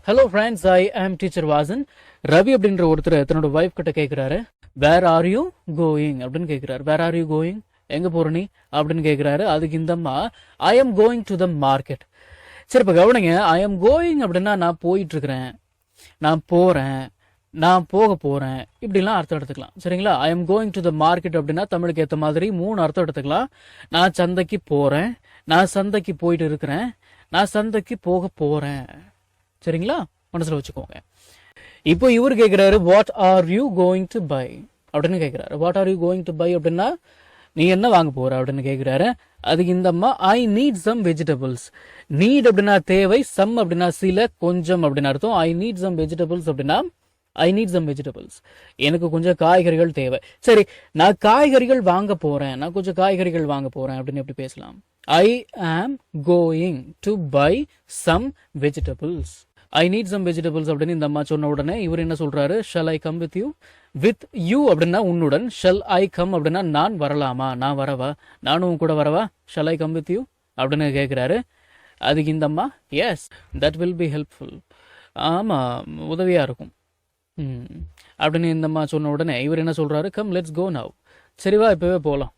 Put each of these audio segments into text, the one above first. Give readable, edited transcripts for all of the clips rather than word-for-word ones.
Hello friends, I am teacher Vasan. Ravi அப்படின்ற ஒருத்தர் தன்னோட வைஃப் கிட்ட கேட்கிறாரு, வேர் ஆர் யூ கோயிங் அப்படின்னு கேட்கிறாரு. வேர் ஆர் யூ கோயிங், எங்க போற நீ அப்படின்னு கேட்கிறாரு. அதுக்கு இந்த அம்மா, I am going to the market. சரி, இப்ப கவனிங்க, ஐ எம் கோயிங் அப்படின்னா நான் போயிட்டு இருக்கிறேன், நான் போறேன், நான் போக போறேன், இப்படிலாம் அர்த்தம் எடுத்துக்கலாம். சரிங்களா? I am going to the market அப்படின்னா தமிழுக்கு ஏற்ற மாதிரி 3 அர்த்தம் எடுத்துக்கலாம். நான் சந்தைக்கு போறேன், நான் சந்தைக்கு போயிட்டு இருக்கிறேன், நான் சந்தைக்கு போக போறேன். சரிங்களா? மனசுல வச்சுக்கோங்க. இப்போ இவர் கேட்கிறாரு, what are you going to buy அப்படின்னு கேட்கிறாரு. What are you going to buy அப்படின்னா நீ என்ன வாங்க போற அப்படின்னு கேட்கிறாரு. அதுக்கு இந்த அம்மா, I need some vegetables. Need அப்படின்னா தேவை, சம் அப்படின்னா சில, கொஞ்சம் அப்படின்னு அர்த்தம். ஐ நீட் சம் வெஜிடபிள்ஸ் அப்படின்னா ஐ நீட் சம் வெஜிடபிள்ஸ், எனக்கு கொஞ்சம் காய்கறிகள் தேவை. சரி, நான் காய்கறிகள் வாங்க போறேன், நான் கொஞ்சம் காய்கறிகள் வாங்க போறேன் அப்படின்னு எப்படி பேசலாம்? I am going to buy some vegetables. I need some vegetables அப்படின்னு இந்த அம்மா சொன்ன உடனே இவர் என்ன சொல்றாரு, shall I come with you. With you அப்படின்னா உன்னுடன், ஷல் ஐ கம் அப்படின்னா நான் வரலாமா, நான் வரவா, நானும் கூட வரவா, shall I come with you அப்படின்னு கேட்கிறாரு. அதுக்கு இந்த அம்மா, S that will be helpful, ஆமா உதவியா இருக்கும் அப்படின்னு இந்த அம்மா சொன்ன உடனே இவர் என்ன சொல்றாரு, கம் லெட்ஸ் கோ நவ். சரிவா இப்பவே போகலாம்.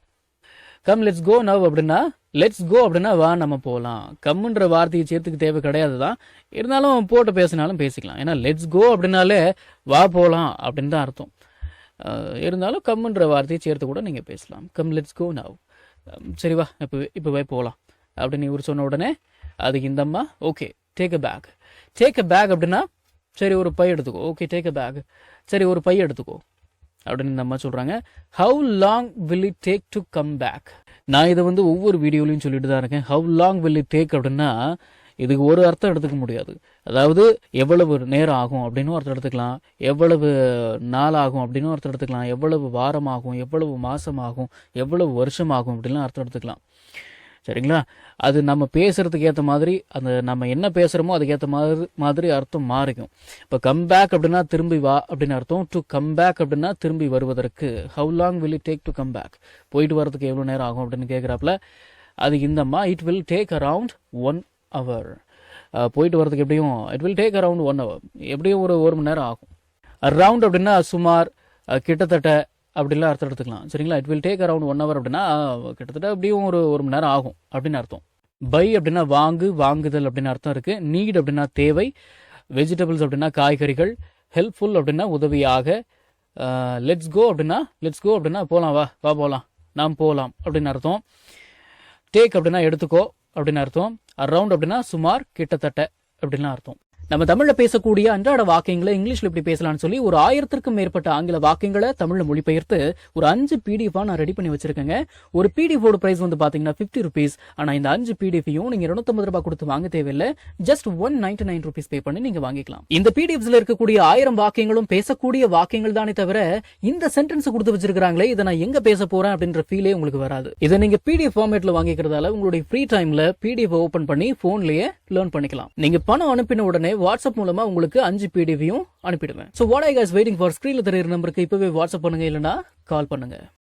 கம் லெட்ஸ் கோ நவ் அப்படின்னா, லெட்ஸ் கோ அப்படின்னா வா நம்ம போகலாம். கம்முன்ற வார்த்தையை சேர்த்துக்கு தேவை கிடையாது தான், இருந்தாலும் போட்டு பேசினாலும் பேசிக்கலாம். ஏன்னா லெட்ஸ் கோ அப்படின்னாலே வா போகலாம் அப்படின்னு தான் அர்த்தம். இருந்தாலும் கம்முன்ற வார்த்தையை சேர்த்து கூட நீங்கள் பேசலாம். Come let's go now. சரிவா இப்போவே போகலாம் அப்படின்னு இவர் சொன்ன உடனே அதுக்கு இந்த அம்மா, okay take a bag. Take a bag அப்படின்னா சரி ஒரு பை எடுத்துக்கோ. ஓகே டேக் அ பேக், சரி ஒரு பை எடுத்துக்கோ அப்படின்னு இந்த அம்மா சொல்றாங்க. How long will it take to come back. நான் இதை ஒவ்வொரு வீடியோலையும் சொல்லிட்டு தான் இருக்கேன். How long will it take அப்படின்னா இதுக்கு ஒரு அர்த்தம் எடுத்துக்க முடியாது. அதாவது எவ்வளவு நேரம் ஆகும் அப்படின்னு அர்த்தம் எடுத்துக்கலாம், எவ்வளவு நாள் ஆகும் அப்படின்னு அர்த்தம் எடுத்துக்கலாம், எவ்வளவு வாரம் ஆகும், எவ்வளவு மாசம் ஆகும், எவ்வளவு வருஷம் ஆகும் அப்படின்லாம் அர்த்தம் எடுத்துக்கலாம். சரிங்களா? அது நம்ம பேசுறதுக்கு ஏற்ற மாதிரி, அந்த நம்ம என்ன பேசுறோமோ அதுக்கேற்ற மாதிரி அர்த்தம் மாறிக்கும். இப்போ கம் பேக் அப்படின்னா திரும்பி வா அப்படின்னு அர்த்தம். டு கம் பேக் அப்படின்னா திரும்பி வருவதற்கு. How long will it take to come back, போயிட்டு வரதுக்கு எவ்வளோ நேரம் ஆகும் அப்படின்னு கேட்குறாப்புல. அதுக்கு இந்த அம்மா, it will take around 1 hour. போயிட்டு வரதுக்கு எப்படியும் it will take around 1 hour, எப்படியும் ஒரு மணி நேரம் ஆகும். அரவுண்ட் அப்படின்னா சுமார், கிட்டத்தட்ட அப்படிலாம் அர்த்தம் எடுத்துக்கலாம். சரிங்களா? It will take around 1 hour அப்படின்னா கிட்டத்தட்ட எப்படியும் ஒரு மணி நேரம் ஆகும் அப்படின்னு அர்த்தம். பை அப்படின்னா வாங்கு, வாங்குதல் அப்படின்னு அர்த்தம் இருக்கு. நீட் அப்படின்னா தேவை, வெஜிடபிள்ஸ் அப்படின்னா காய்கறிகள், ஹெல்ப்ஃபுல் அப்படின்னா உதவியாக, லெட்ஸ் கோ அப்படின்னா போகலாம், வா போகலாம், நாம் போகலாம் அப்படின்னு அர்த்தம். டேக் அப்படின்னா எடுத்துக்கோ அப்படின்னு அர்த்தம். அரவுண்ட் அப்படின்னா சுமார், கிட்டத்தட்ட அப்படின்லாம் அர்த்தம். நம்ம தமிழ்ல பேசக்கூடிய அன்றாட வாக்கியங்களை இங்கிலீஷ்ல இப்படி பேசலாம்னு சொல்லி ஒரு 1000க்கும் மேற்பட்ட ஆங்கில வாக்கியங்களை தமிழ்ல மொழிபெயர்த்து ஒரு 5 PDF நான் ரெடி பண்ணி வச்சிருக்கேங்க. ஒரு PDF ஓட பிரைஸ் பாத்தீங்கன்னா 50 rupees. ஆனா இந்த 5 PDFையும் நீங்க 250 ரூபாய் கொடுத்து வாங்க தேவையில்லை, ஜஸ்ட் 199 rupees பே பண்ணி நீங்க வாங்கிக்கலாம். இந்த PDFஸ்ல இருக்கக்கூடிய 1000 வாக்கியங்களும் பேசக்கூடிய வாக்கியங்கள் தானே தவிர இந்த சென்டென்ஸ் கொடுத்து வச்சிருக்காங்களே இதை நான் எங்க பேச போறேன் அப்படின்ற ஃபீலே உங்களுக்கு வராது. இதை நீங்க PDF ஃபார்மேட்ல வாங்கிக்கிறதால உங்களுடைய ஃப்ரீ டைம்ல PDF ஓபன் பண்ணி போன்லயே லேர்ன் பண்ணிக்கலாம். நீங்க பணம் அனுப்பின உடனே வாட்ஸ்அப் மூலமா உங்களுக்கு 5 PDFையும் அனுப்பிடுவேன். So what are you guys waiting for? ஸ்கிரீன்ல தெரியுற நம்பருக்கு இப்பவே வாட்ஸ்அப் பண்ணுங்க, இல்லனா கால் பண்ணுங்க.